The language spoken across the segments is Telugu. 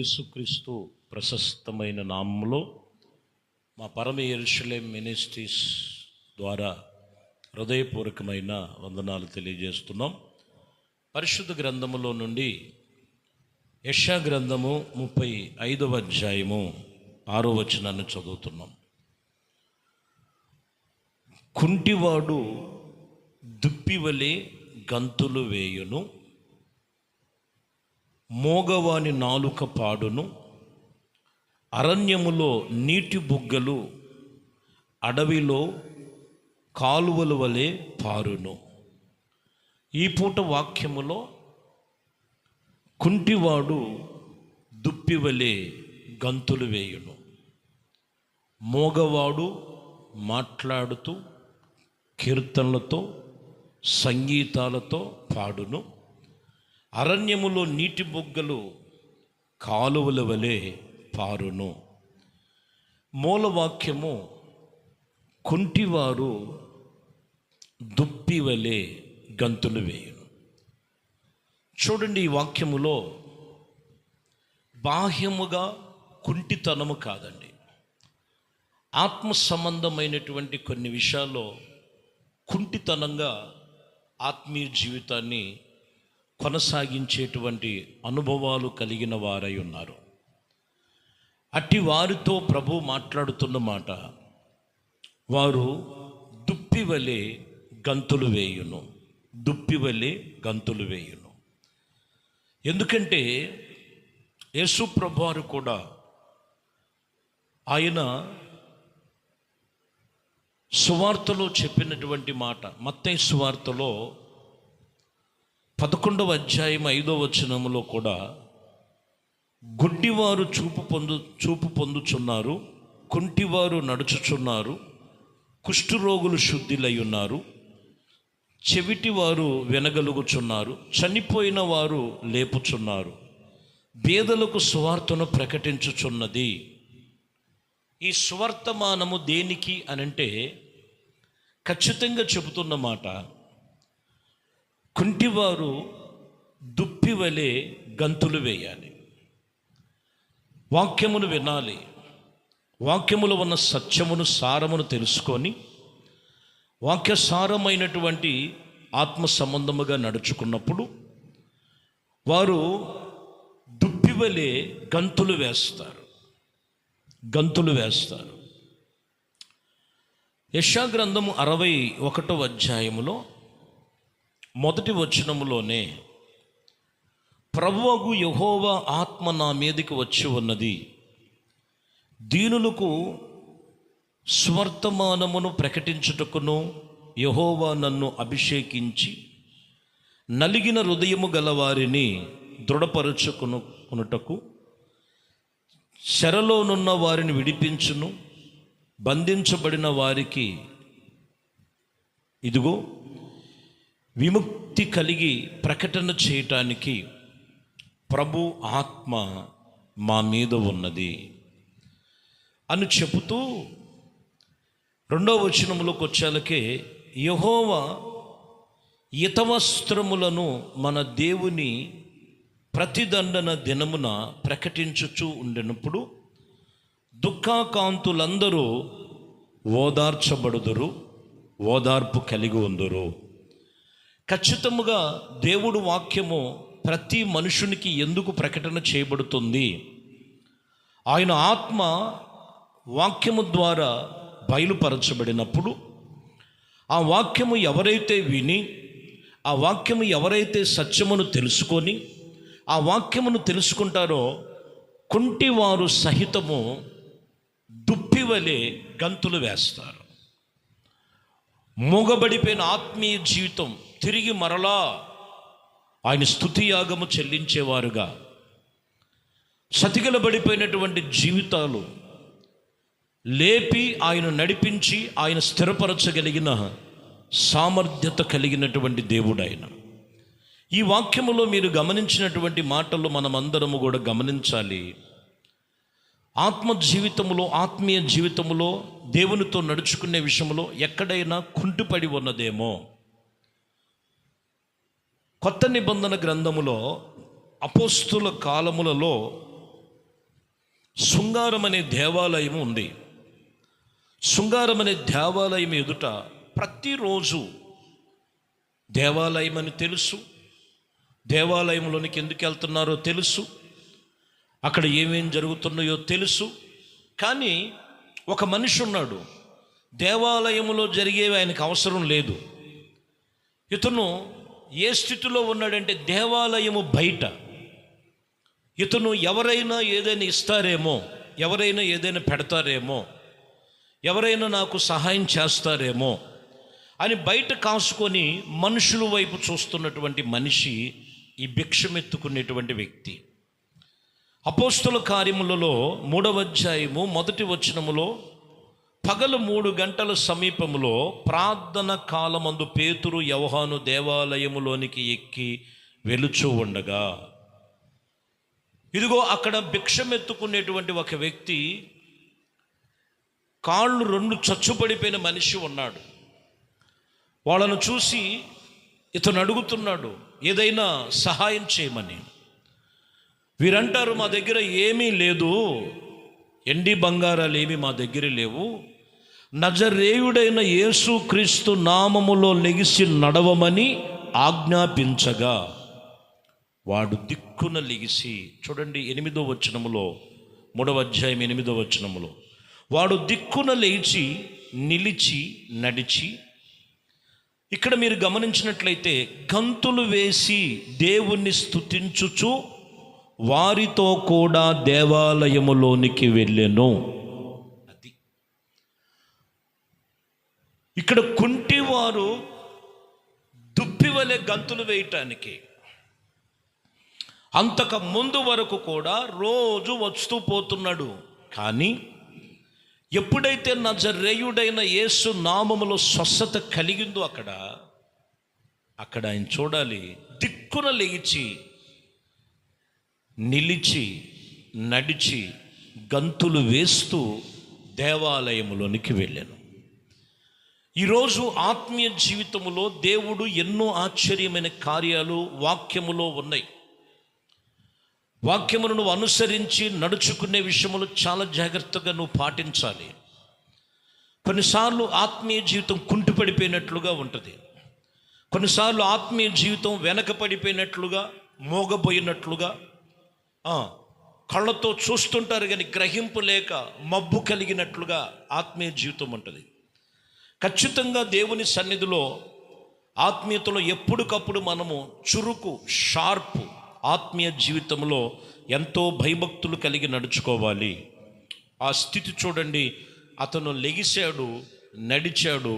యేసుక్రీస్తు ప్రశస్తమైన నామములో మా పరమ యెరూషలేం మినిస్ట్రీస్ ద్వారా హృదయపూర్వకమైన వందనాలు తెలియజేస్తున్నాం. పరిశుద్ధ గ్రంథములో నుండి యెషయా గ్రంథము 35వ అధ్యాయము 6వ వచనాన్ని చదువుతున్నాం. కుంటివాడు దుప్పివలే గంతులు వేయును, మోగవాని నాలుక పాడును, అరణ్యములో నీటి బుగ్గలు అడవిలో కాలువల వలె పారును. ఈ పూట వాక్యములో కుంటివాడు దుప్పివలే గంతులు వేయును, మోగవాడు మాట్లాడుతూ కీర్తనలతో సంగీతాలతో పాడును, అరణ్యములో నీటి బుగ్గలు కాలువల వలె పారును. మూలవాక్యము కుంటివారు దుప్పివలే గంతులు వేయును. చూడండి, ఈ వాక్యములో బాహ్యముగా కుంటితనము కాదండి, ఆత్మ సంబంధమైనటువంటి కొన్ని విషయాల్లో కుంటితనంగా ఆత్మీయ జీవితాన్ని కొనసాగించేటువంటి అనుభవాలు కలిగిన వారై ఉన్నారు. అట్టి వారితో ప్రభు మాట్లాడుతున్న మాట, వారు దుప్పివలే గంతులు వేయును, దుప్పివలే గంతులు వేయును. ఎందుకంటే యేసు ప్రభు వారు కూడా ఆయన సువార్తలో చెప్పినటువంటి మాట, మత్తయి సువార్తలో 11వ అధ్యాయం 5వ వచనములో కూడా గుడ్డివారు చూపు పొందుచున్నారు, కుంటివారు నడుచుచున్నారు, కుష్ఠరోగులు శుద్ధిలై ఉన్నారు, చెవిటివారు వినగలుగుచున్నారు, చనిపోయిన వారు లేపుచున్నారు, పేదలకు సువార్తను ప్రకటించుచున్నది. ఈ సువర్తమానము దేనికి అనంటే ఖచ్చితంగా చెబుతున్న మాట, కుంటివారు దుప్పివలే గంతులు వేయాలి, వాక్యమును వినాలి, వాక్యములో ఉన్న సత్యమును సారమును తెలుసుకొని వాక్యసారమైనటువంటి ఆత్మ సంబంధముగా నడుచుకున్నప్పుడు వారు దుప్పివలే గంతులు వేస్తారు, గంతులు వేస్తారు. యెషయా గ్రంథము 61వ అధ్యాయములో మొదటి వచనములోనే ప్రభువగు యెహోవా ఆత్మ నా మీదకి వచ్చి ఉన్నది, దీనులకు స్వర్తమానమును ప్రకటించుటకును యెహోవా నన్ను అభిషేకించి నలిగిన హృదయము గలవారిని దృఢపరచుకొనుటకు, చెరలోనున్న వారిని విడిపించును, బంధించబడిన వారికి ఇదిగో విముక్తి కలిగి ప్రకటన చేయటానికి ప్రభు ఆత్మ మా మీద ఉన్నది అని చెబుతూ 2వ వచనములోకి వచ్చేలకే యెహోవా హితవస్త్రములను మన దేవుని ప్రతిదండన దినమున ప్రకటించుచూ ఉండినప్పుడు దుఃఖాకాంతులందరూ ఓదార్చబడుదురు, ఓదార్పు కలిగి ఉందురు. ఖచ్చితముగా దేవుడు వాక్యము ప్రతి మనుషునికి ఎందుకు ప్రకటన చేయబడుతుంది? ఆయన ఆత్మ వాక్యము ద్వారా బయలుపరచబడినప్పుడు ఆ వాక్యము ఎవరైతే విని, ఆ వాక్యము ఎవరైతే సత్యమును తెలుసుకొని ఆ వాక్యమును తెలుసుకుంటారో కుంటివారు సహితము దుప్పివలే గంతులు వేస్తారు. మూగబడిపోయిన ఆత్మీయ జీవితం తిరిగి మరలా ఆయన స్తుతియాగము చెల్లించేవారుగా, సతికిలబడిపోయినటువంటి జీవితాలు లేపి ఆయన నడిపించి ఆయన స్థిరపరచగలిగిన సామర్థ్యత కలిగినటువంటి దేవుడు ఆయన. ఈ వాక్యములో మీరు గమనించినటువంటి మాటలు మనమందరము కూడా గమనించాలి. ఆత్మ జీవితములో, ఆత్మీయ జీవితములో దేవునితో నడుచుకునే విషయంలో ఎక్కడైనా కుంటుపడి ఉన్నదేమో, కొత్త నిబంధన గ్రంథములో అపోస్తుల కాలములలో శృంగారం అనే దేవాలయం ఉంది. శృంగారం అనే దేవాలయం ఎదుట ప్రతిరోజు దేవాలయం అని తెలుసు, దేవాలయంలోనికి ఎందుకు వెళ్తున్నారో తెలుసు, అక్కడ ఏమేం జరుగుతున్నాయో తెలుసు. కానీ ఒక మనిషి ఉన్నాడు, దేవాలయంలో జరిగేవి ఆయనకు అవసరం లేదు. ఇతను ఏ స్థితిలో ఉన్నాడంటే దేవాలయము బయట ఇతను ఎవరైనా ఏదైనా ఇస్తారేమో, ఎవరైనా ఏదైనా పెడతారేమో, ఎవరైనా నాకు సహాయం చేస్తారేమో అని బయట కాసుకొని మనుషుల వైపు చూస్తున్నటువంటి మనిషి ఈ భిక్షమెత్తుకునేటువంటి వ్యక్తి. అపోస్తల కార్యములలో 3వ అధ్యాయము 1వ వచనములో పగలు 3 గంటల సమీపములో ప్రార్థన కాలమందు పేతురు యోహాను దేవాలయములోనికి ఎక్కి వెలుచూ ఉండగా, ఇదిగో అక్కడ భిక్షమెత్తుకునేటువంటి ఒక వ్యక్తి, కాళ్ళు 2 చచ్చుపడిపోయిన మనిషి ఉన్నాడు. వాళ్ళను చూసి ఇతను అడుగుతున్నాడు ఏదైనా సహాయం చేయమని. వీరంటారు, మా దగ్గర ఏమీ లేదు, ఎండి బంగారాలు ఏమీ మా దగ్గర లేవు, నజరేయుడైన యేసుక్రీస్తు నామములో లెగిసి నడవమని ఆజ్ఞాపించగా వాడు దిక్కున లెగిసి, చూడండి 8వ వచనములో, 3వ అధ్యాయం 8వ వచనములో, వాడు దిక్కున లేచి నిలిచి నడిచి, ఇక్కడ మీరు గమనించినట్లయితే గంతులు వేసి దేవుణ్ణి స్తుతించుచు వారితో కూడా దేవాలయములోనికి వెళ్ళెను. అది ఇక్కడ కుంటివారు దుప్పివలె గంతులు వేయటానికి అంతకు ముందు వరకు కూడా రోజు వస్తూ పోతున్నాడు. కానీ ఎప్పుడైతే నజరేయుడైన యేసు నామములో స్వస్థత కలిగిందో అక్కడ ఆయన చూడాలి, దిక్కున లేచి నిలిచి నడిచి గంతులు వేస్తూ దేవాలయములోనికి వెళ్ళాను. ఈరోజు ఆత్మీయ జీవితంలో దేవుడు ఎన్నో ఆశ్చర్యమైన కార్యాలు వాక్యములో ఉన్నాయి. వాక్యమును నువ్వు అనుసరించి నడుచుకునే విషయములు చాలా జాగ్రత్తగా నువ్వు పాటించాలి. కొన్నిసార్లు ఆత్మీయ జీవితం కుంటిపడిపోయినట్లుగా ఉంటుంది, కొన్నిసార్లు ఆత్మీయ జీవితం వెనకపడిపోయినట్లుగా, మోగబోయినట్లుగా, కళ్ళతో చూస్తుంటారు కానీ గ్రహింపు లేక మబ్బు కలిగినట్లుగా ఆత్మీయ జీవితం ఉంటుంది. ఖచ్చితంగా దేవుని సన్నిధిలో ఆత్మీయతలో ఎప్పటికప్పుడు మనము చురుకు, షార్పు, ఆత్మీయ జీవితంలో ఎంతో భయభక్తులు కలిగి నడుచుకోవాలి. ఆ స్థితి చూడండి, అతను లెగిశాడు, నడిచాడు,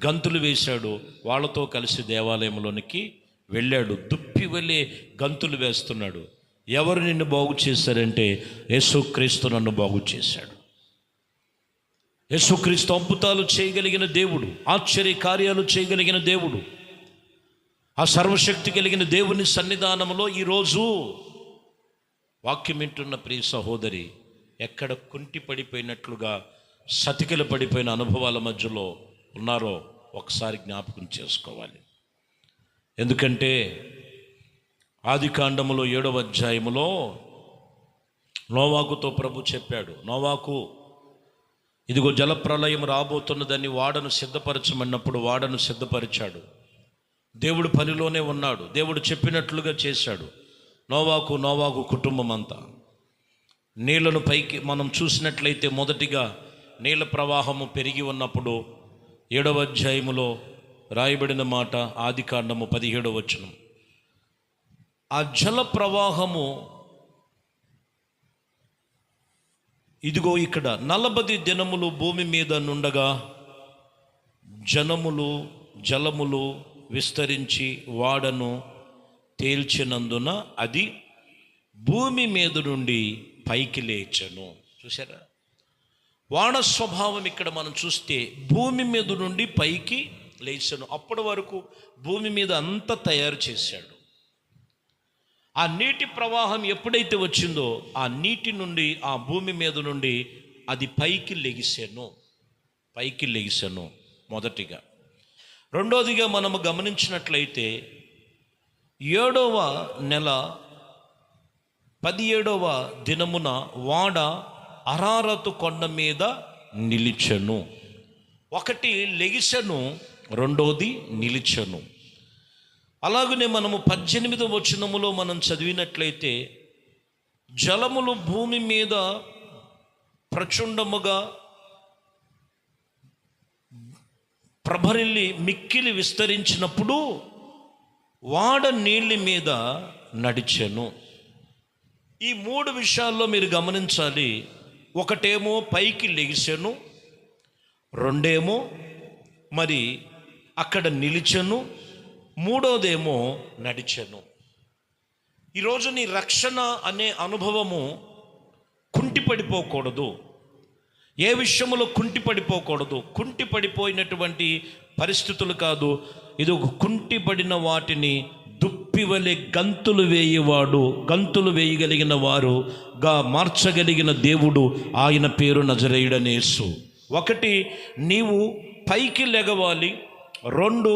గంతులు వేశాడు, వాళ్ళతో కలిసి దేవాలయంలోనికి వెళ్ళాడు. దుప్పి వెళ్ళే గంతులు వేస్తున్నాడు. ఎవరు నిన్ను బాగు చేశారంటే యేసుక్రీస్తు నన్ను బాగు చేశాడు. యేసుక్రీస్తు అద్భుతాలు చేయగలిగిన దేవుడు, ఆశ్చర్య కార్యాలు చేయగలిగిన దేవుడు. ఆ సర్వశక్తి కలిగిన దేవుని సన్నిధానంలో ఈరోజు వాక్యం వింటున్న ప్రియ సహోదరి ఎక్కడ కుంటి పడిపోయినట్లుగా, సతికిల పడిపోయిన అనుభవాల మధ్యలో ఉన్నారో ఒకసారి జ్ఞాపకం చేసుకోవాలి. ఎందుకంటే ఆదికాండములో 7వ అధ్యాయములో నోవాకుతో ప్రభు చెప్పాడు, నోవాకు ఇదిగో జలప్రలయం రాబోతున్నదని వాడను సిద్ధపరచమన్నప్పుడు వాడను సిద్ధపరిచాడు. దేవుడు పనిలోనే ఉన్నాడు, దేవుడు చెప్పినట్లుగా చేశాడు. నోవాకు కుటుంబం అంతా నీళ్లను పైకి మనం చూసినట్లయితే మొదటిగా నీళ్ళ ప్రవాహము పెరిగి ఉన్నప్పుడు 7వ అధ్యాయములో రాయబడిన మాట, ఆదికాండము 17వ వచనం, ఆ జల ప్రవాహము ఇదిగో ఇక్కడ 40 దినములు భూమి మీద నుండగా జలములు విస్తరించి వాడను తేల్చినందున అది భూమి మీద నుండి పైకి లేచెను. చూసారా, వాడ స్వభావం ఇక్కడ మనం చూస్తే భూమి మీద నుండి పైకి లేచెను. అప్పటి వరకు భూమి మీద అంతా తయారు చేశాడు. ఆ నీటి ప్రవాహం ఎప్పుడైతే వచ్చిందో ఆ నీటి నుండి, ఆ భూమి మీద నుండి అది పైకి లెగిసెను మొదటిగా. రెండోదిగా మనము గమనించినట్లయితే 7వ నెల 17వ దినమున వాడ అరారతు కొండ మీద నిలిచెను. ఒకటి లెగిసెను, రెండోది నిలిచెను. అలాగనే మనము 18వ వచనములో మనం చదివినట్లయితే, జలములు భూమి మీద ప్రచండముగా ప్రభరిల్లి మిక్కిలి విస్తరించినప్పుడు వాడ నీళ్ళ మీద నడిచెను. ఈ 3 విషయాల్లో మీరు గమనించాలి. ఒకటేమో పైకి లెగిసెను, రెండేమో మరి అక్కడ నిలిచెను, మూడోదేమో నడిచెను. ఈరోజు నీ రక్షణ అనే అనుభవము కుంటిపడిపోకూడదు. ఏ విషయంలో కుంటిపడిపోకూడదు. కుంటిపడిపోయినటువంటి పరిస్థితులు కాదు. ఇది ఒక కుంటిపడిన వాటిని దుప్పివలె గంతులు వేయేవాడు, గంతులు వేయగలిగిన వారుగా మార్చగలిగిన దేవుడు, ఆయన పేరు నజరేయుడైన యేసు. ఒకటి, నీవు పైకి లెగవాలి. 2,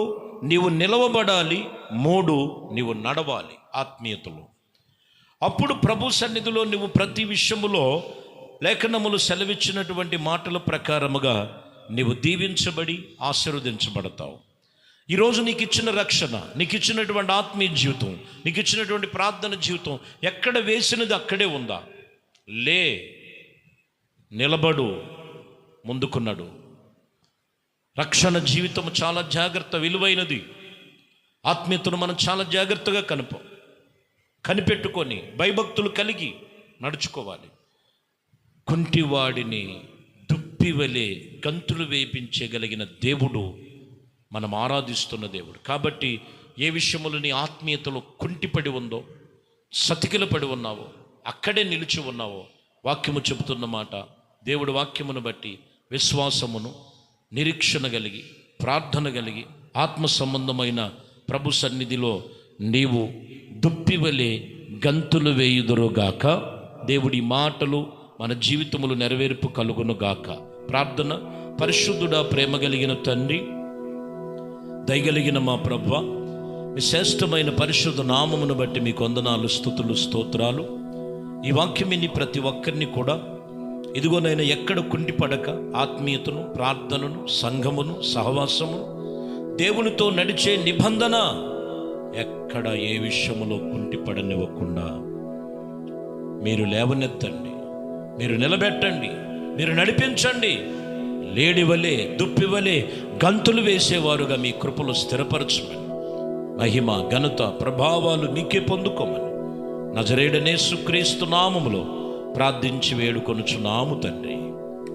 నీవు నిలవబడాలి. 3, నీవు నడవాలి ఆత్మీయతలో. అప్పుడు ప్రభు సన్నిధిలో నువ్వు ప్రతి విషయములో లేఖనములు సెలవిచ్చినటువంటి మాటల ప్రకారముగా నీవు దీవించబడి ఆశీర్వదించబడతావు. ఈరోజు నీకు ఇచ్చిన రక్షణ, నీకు ఇచ్చినటువంటి ఆత్మీయ జీవితం, నీకు ఇచ్చినటువంటి ప్రార్థన జీవితం ఎక్కడ వేసినది అక్కడే ఉందా? లే, నిలబడు, ముందుకున్నాడు. రక్షణ జీవితం చాలా జాగ్రత్త, విలువైనది. ఆత్మీయతను మనం చాలా జాగ్రత్తగా కనిపెట్టుకొని భయభక్తులు కలిగి నడుచుకోవాలి. కుంటివాడిని దుప్పివలే గంతులు వేయించగలిగిన దేవుడు మనం ఆరాధిస్తున్న దేవుడు. కాబట్టి ఏ విషయములు నీ ఆత్మీయతలో కుంటిపడి ఉందో, సతికిలపడి ఉన్నావో, అక్కడే నిలిచి ఉన్నావో, వాక్యము చెబుతున్న మాట, దేవుడు వాక్యమును బట్టి విశ్వాసమును, నిరీక్షణ కలిగి, ప్రార్థన కలిగి, ఆత్మ సంబంధమైన ప్రభు సన్నిధిలో నీవు దుప్పివలే గంతులు వేయుదురుగాక. దేవుడి మాటలు మన జీవితములు నెరవేర్పు కలుగునుగాక. ప్రార్థన. పరిశుద్ధుడా, ప్రేమ కలిగిన తండ్రి, దయగలిగిన మా ప్రభువా, మీ శ్రేష్టమైన పరిశుద్ధ నామమును బట్టి మీకు వందనాలు, స్తుతులు, స్తోత్రాలు. ఈ వాక్యం విని ప్రతి ఒక్కరిని కూడా ఇదిగోనైనా ఎక్కడ కుంటిపడక ఆత్మీయతను, ప్రార్థనను, సంఘమును, సహవాసమును, దేవునితో నడిచే నిబంధన ఎక్కడ ఏ విషయములో కుంటిపడనివ్వకుండా మీరు లేవనెత్తండి, మీరు నిలబెట్టండి, మీరు నడిపించండి. లేడివలే, దుప్పివలే గంతులు వేసేవారుగా మీ కృపలో స్థిరపరచమని, మహిమ, ఘనత, ప్రభావాలు మీకే పొందుకోమని నజరేయుడైన యేసుక్రీస్తు నామములో ప్రార్థించి వేడుకొనుచున్నాము తండ్రి.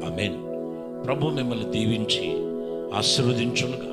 ఆమేన్. ప్రభు మిమ్మల్ని దీవించి ఆశీర్వదించునుగా.